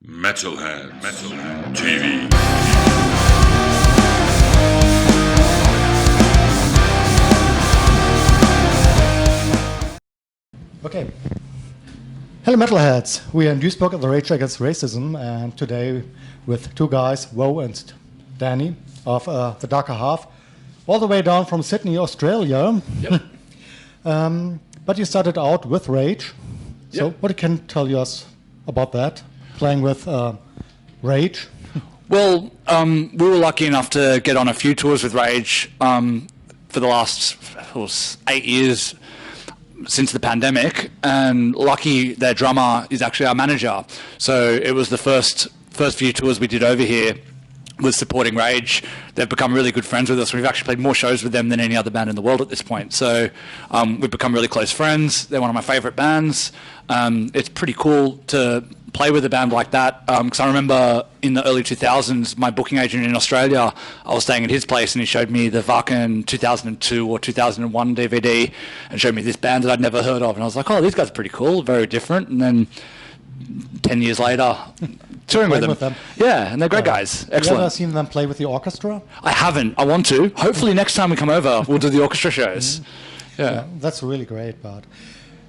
Metal-heads.de. Okay. Hello Metalheads, we are in Duisburg at the Rage Against Racism, and today with two guys, Wo and Danny of The Darker Half, all the way down from Sydney, Australia. Yep. But you started out with Rage, so Yep. what can you tell us about that, playing with Rage? Well, we were lucky enough to get on a few tours with Rage for the last 8 years since the pandemic, and lucky their drummer is actually our manager. So it was the first few tours we did over here was supporting Rage. They've become really good friends with us. We've actually played more shows with them than any other band in the world at this point. So we've become really close friends. They're one of my favorite bands. It's pretty cool to play with a band like that, because I remember in the early 2000s, my booking agent in Australia, I was staying at his place and he showed me the Wacken 2002 or 2001 DVD and showed me this band that I'd never heard of, and I was like, oh, these guys are pretty cool, very different. And then 10 years later, touring with them. Yeah, and they're great guys. Excellent. Have you ever seen them play with the orchestra? I haven't. I want to. Hopefully next time we come over, we'll do the orchestra shows. Yeah. That's really great, but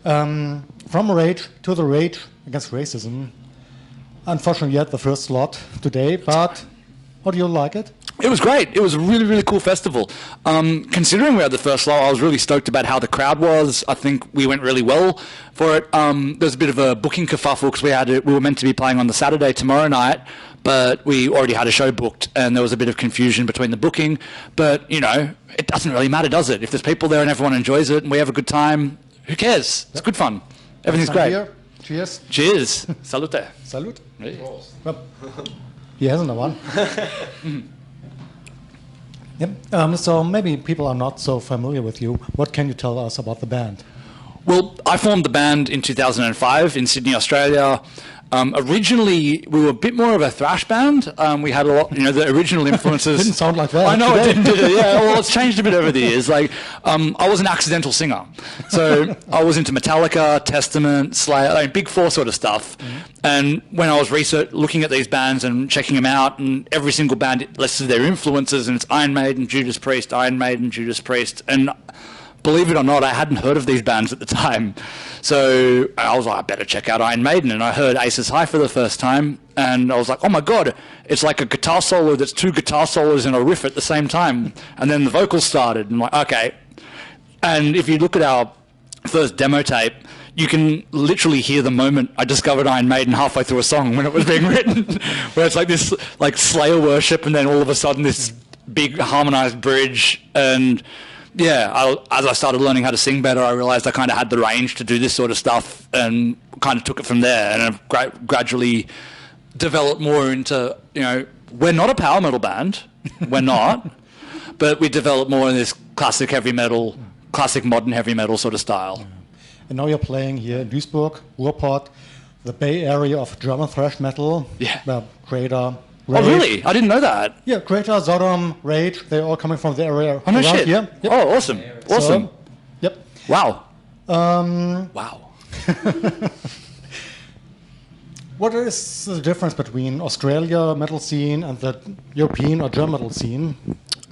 from Rage to the Rage Against Racism. Unfortunately, you had the first slot today, but how do you like it? It was great. It was a really, really cool festival. Considering we had the first slot, I was really stoked about how the crowd was. I think we went really well for it. There was a bit of a booking kerfuffle because we were meant to be playing on the Saturday tomorrow night, but we already had a show booked, and there was a bit of confusion between the booking. But, you know, it doesn't really matter, does it? If there's people there and everyone enjoys it and we have a good time, who cares? It's good fun. Everything's great. Here. Cheers. Cheers. Salute. Salute. Hey. Well, he hasn't one. Yep. So maybe people are not so familiar with you. What can you tell us about the band? Well, I formed the band in 2005 in Sydney, Australia. Originally, we were a bit more of a thrash band. We had a lot, the original influences. Didn't sound like that. I know today. it didn't. Yeah, well, it's changed a bit over the years. Like, I was an accidental singer, so I was into Metallica, Testament, Slayer, Big Four sort of stuff. Mm-hmm. And when I was looking at these bands and checking them out, and every single band listed their influences, and it's Iron Maiden, Judas Priest, Iron Maiden, Judas Priest, and believe it or not, I hadn't heard of these bands at the time. So I was like, I better check out Iron Maiden. And I heard Aces High for the first time. And I was like, oh my God, it's like a guitar solo that's two guitar solos and a riff at the same time. And then the vocals started. And I'm like, okay. And if you look at our first demo tape, you can literally hear the moment I discovered Iron Maiden halfway through a song when it was being written, where it's like this like Slayer worship and then all of a sudden this big harmonized bridge. And yeah, as I started learning how to sing better, I realized I kind of had the range to do this sort of stuff and kind of took it from there. And I've gradually developed more into, we're not a power metal band. We're not. But we developed more in this classic heavy metal, classic modern heavy metal sort of style. Yeah. And now you're playing here in Duisburg, Ruhrpott, the Bay Area of German thrash metal. Yeah. Creator, Rage. Oh, really? I didn't know that. Yeah, Creator, Sodom, Rage, they're all coming from the area Oh, no around shit. here. Yep. Oh, awesome. Awesome. So, yep. Wow. Wow. What is the difference between Australia metal scene and the European or German metal scene?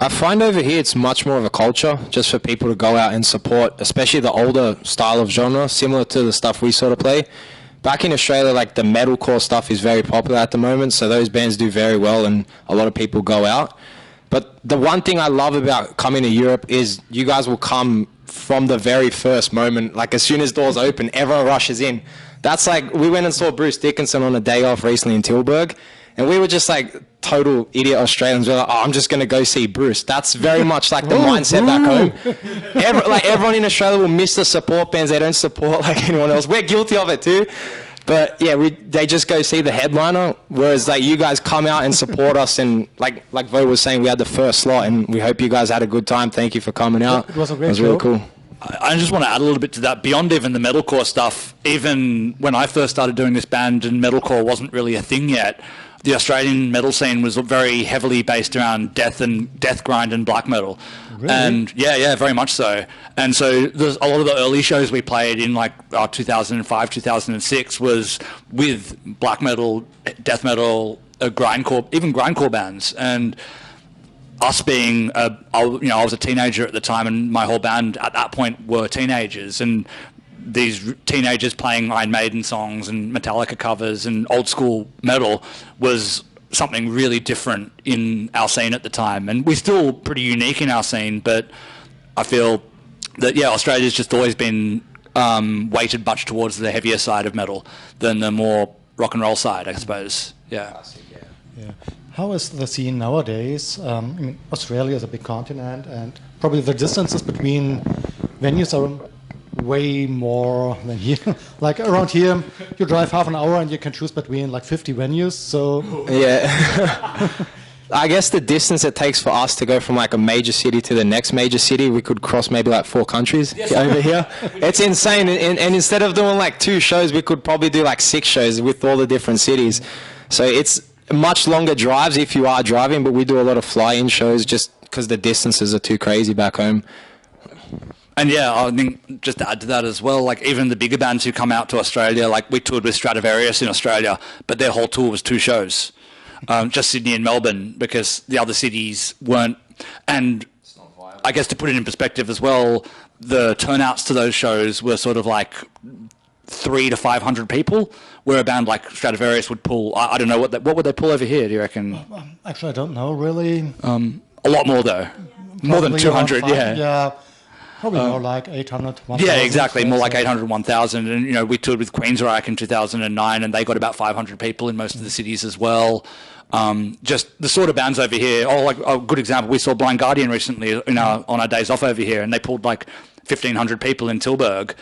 I find over here it's much more of a culture just for people to go out and support, especially the older style of genre, similar to the stuff we sort of play. Back in Australia, like the metalcore stuff is very popular at the moment, so those bands do very well and a lot of people go out. But the one thing I love about coming to Europe is you guys will come from the very first moment, like as soon as doors open, everyone rushes in. That's like, we went and saw Bruce Dickinson on a day off recently in Tilburg, and we were just like total idiot Australians. We're like, oh, I'm just going to go see Bruce. That's very much like the mindset back home. Everyone in Australia will miss the support bands. They don't support like anyone else. We're guilty of it too. But yeah, they just go see the headliner, whereas like you guys come out and support us. And like Vo was saying, we had the first slot, and we hope you guys had a good time. Thank you for coming out. It was a great really show. cool. I just want to add a little bit to that. Beyond even the metalcore stuff, even when I first started doing this band and metalcore wasn't really a thing yet, the Australian metal scene was very heavily based around death grind and black metal. Really? And yeah, very much so. And so there's a lot of the early shows we played in 2005, 2006 was with black metal, death metal, grindcore, even grindcore bands. And us being, I was a teenager at the time, and my whole band at that point were teenagers, and these teenagers playing Iron Maiden songs and Metallica covers and old school metal was something really different in our scene at the time. And we're still pretty unique in our scene, but I feel that, Australia's just always been weighted much towards the heavier side of metal than the more rock and roll side, I suppose. Yeah. How is the scene nowadays? Australia is a big continent, and probably the distances between venues are way more than here. Like around here, you drive half an hour and you can choose between 50 venues. So yeah. I guess the distance it takes for us to go from a major city to the next major city, we could cross maybe 4 countries over here. It's insane. And instead of doing 2 shows, we could probably do 6 shows with all the different cities. So it's much longer drives if you are driving, but we do a lot of fly-in shows just because the distances are too crazy back home. And I think just to add to that as well, even the bigger bands who come out to Australia, we toured with Stradivarius in Australia, but their whole tour was 2 shows, just Sydney and Melbourne, because the other cities weren't. And I guess to put it in perspective as well, the turnouts to those shows were sort of 300 to 500 people, where a band like Stradivarius would pull, I don't know, what would they pull over here, do you reckon? Actually, I don't know, really. A lot more, though. More than 200, Yeah. Probably more 800, 1,000. Yeah, exactly. More 800, 1,000. And, we toured with Queensryche in 2009, and they got about 500 people in most of the cities as well. Just the sort of bands over here. A good example, we saw Blind Guardian recently on our days off over here, and they pulled 1,500 people in Tilburg.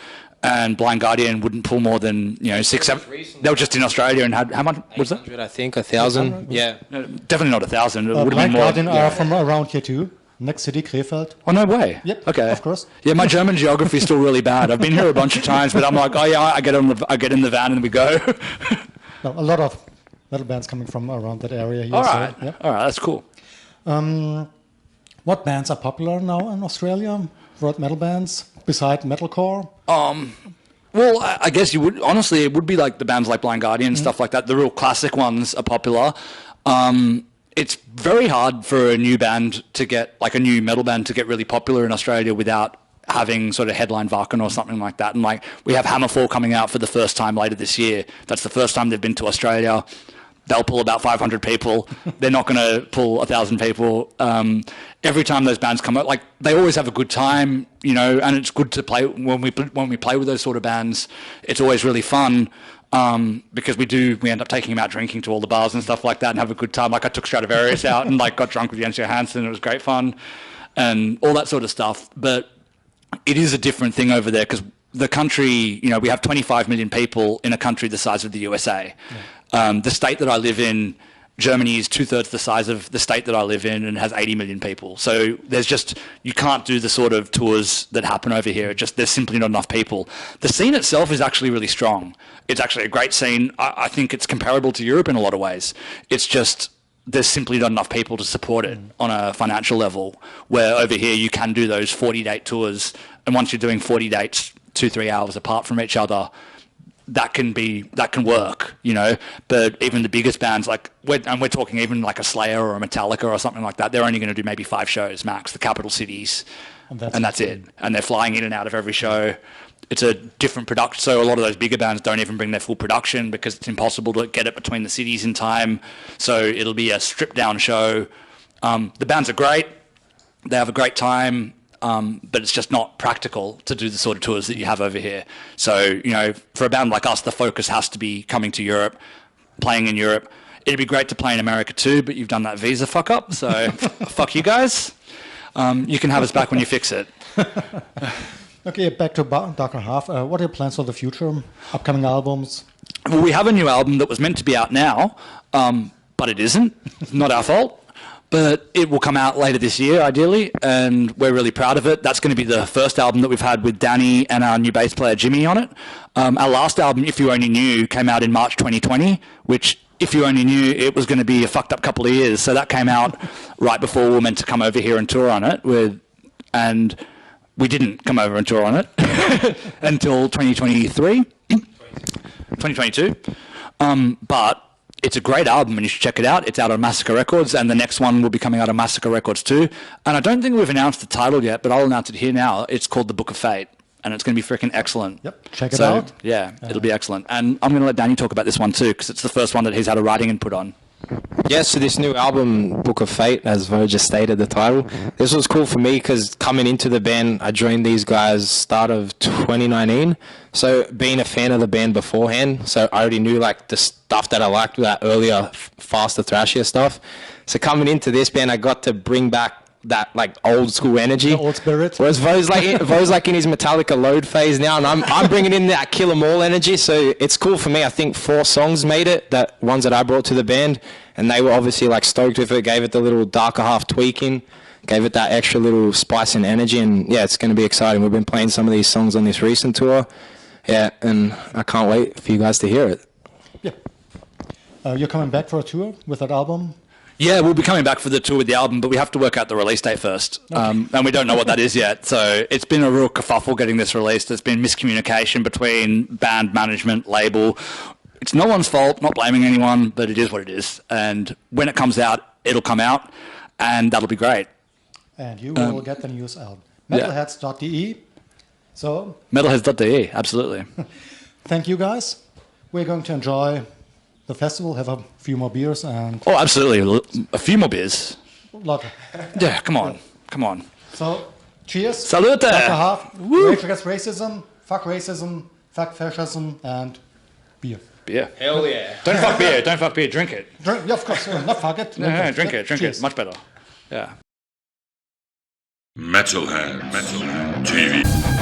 And Blind Guardian wouldn't pull more than 6, 7. They were just in Australia and had how much was that? 800, I think 1,000. Yeah, no, definitely not 1,000. It would have been Blind more. Guardian are from around here too. Next city, Krefeld. Oh, no way. Yep. Okay. Of course. Yeah, my German geography is still really bad. I've been here a bunch of times, but I'm I get in the van and we go. No, a lot of metal bands coming from around that area here. All right. So, yep. All right. That's cool. What bands are popular now in Australia? What metal bands besides metalcore? Well, I guess you would, honestly, it would be the bands like Blind Guardian and stuff like that. The real classic ones are popular. It's very hard for a new band to get, a new metal band to get really popular in Australia without having sort of headline Wacken or something like that. And we have Hammerfall coming out for the first time later this year. That's the first time they've been to Australia. They'll pull about 500 people. They're not going to pull 1,000 people. Every time those bands come out, they always have a good time, and it's good to play when we play with those sort of bands. It's always really fun. Because we end up taking them out drinking to all the bars and stuff like that and have a good time. I took Stradivarius out and got drunk with Jens Johansson. It was great fun and all that sort of stuff. But it is a different thing over there because the country, we have 25 million people in a country the size of the USA. Yeah. The state that I live in, Germany, is 2/3 the size of the state that I live in and has 80 million people. So you can't do the sort of tours that happen over here. There's simply not enough people. The scene itself is actually really strong. It's actually a great scene. I think it's comparable to Europe in a lot of ways. It's just there's simply not enough people to support it on a financial level, where over here you can do those 40-date tours. And once you're doing 40 dates, 2-3 hours apart from each other, that can work, But even the biggest bands, we're talking even a Slayer or a Metallica or something like that, they're only going to do maybe 5 shows max, the capital cities, and that's it. And they're flying in and out of every show. It's a different production, so a lot of those bigger bands don't even bring their full production because it's impossible to get it between the cities in time. So it'll be a stripped-down show. The bands are great; they have a great time. But it's just not practical to do the sort of tours that you have over here. So, for a band like us, the focus has to be coming to Europe, playing in Europe. It'd be great to play in America too, but you've done that visa fuck up, so fuck you guys. You can have us back when you fix it. Okay, back to Darker Half. What are your plans for the future? Upcoming albums? Well, we have a new album that was meant to be out now, but it isn't. It's not our fault. but it will come out later this year, ideally, and we're really proud of it. That's going to be the first album that we've had with Danny and our new bass player Jimmy on it. Our last album, If You Only Knew, came out in March 2020, which, if you only knew, it was going to be a fucked up couple of years. So that came out right before we were meant to come over here and tour on it, and we didn't come over and tour on it until 2022. But it's a great album and you should check it out. It's out on Massacre Records, and the next one will be coming out on Massacre Records too. And I don't think we've announced the title yet, but I'll announce it here now. It's called The Book of Fate, and it's going to be freaking excellent. Yep, check it out. Yeah, it'll be excellent. And I'm going to let Danny talk about this one too, because it's the first one that he's had a writing input on. Yeah, so this new album, Book of Fate, as Vo just stated the title, this was cool for me because coming into the band, I joined these guys start of 2019. So being a fan of the band beforehand, so I already knew like the stuff that I liked, that earlier, faster, thrashier stuff. So coming into this band, I got to bring back that like old school energy, the old spirit. Whereas Vo's like in his Metallica load phase now, and I'm bringing in that Kill 'Em All energy. So it's cool for me. I think 4 songs made it, that ones that I brought to the band, and they were obviously like stoked with it. Gave it the little darker half tweaking, gave it that extra little spice and energy, and yeah, it's going to be exciting. We've been playing some of these songs on this recent tour, yeah, and I can't wait for you guys to hear it. Yeah, you're coming back for a tour with that album. Yeah, we'll be coming back for the tour with the album, but we have to work out the release date first. And we don't know what that is yet. So it's been a real kerfuffle getting this released. There's been miscommunication between band management, label. It's no one's fault, not blaming anyone, but it is what it is. And when it comes out, it'll come out, and that'll be great. And you will get the news out. metal-heads.de. So metal-heads.de, absolutely. Thank you, guys. We're going to enjoy the festival, have a few more beers, and oh, absolutely, a few more beers. Lot. Yeah, come on. So, cheers. Salute. Rage Against Racism, fuck fascism, and beer. Beer. Hell yeah. Don't fuck beer, drink it. Yeah, of course. Not fuck it. Drink it. Much better. Yeah. Metalhead TV.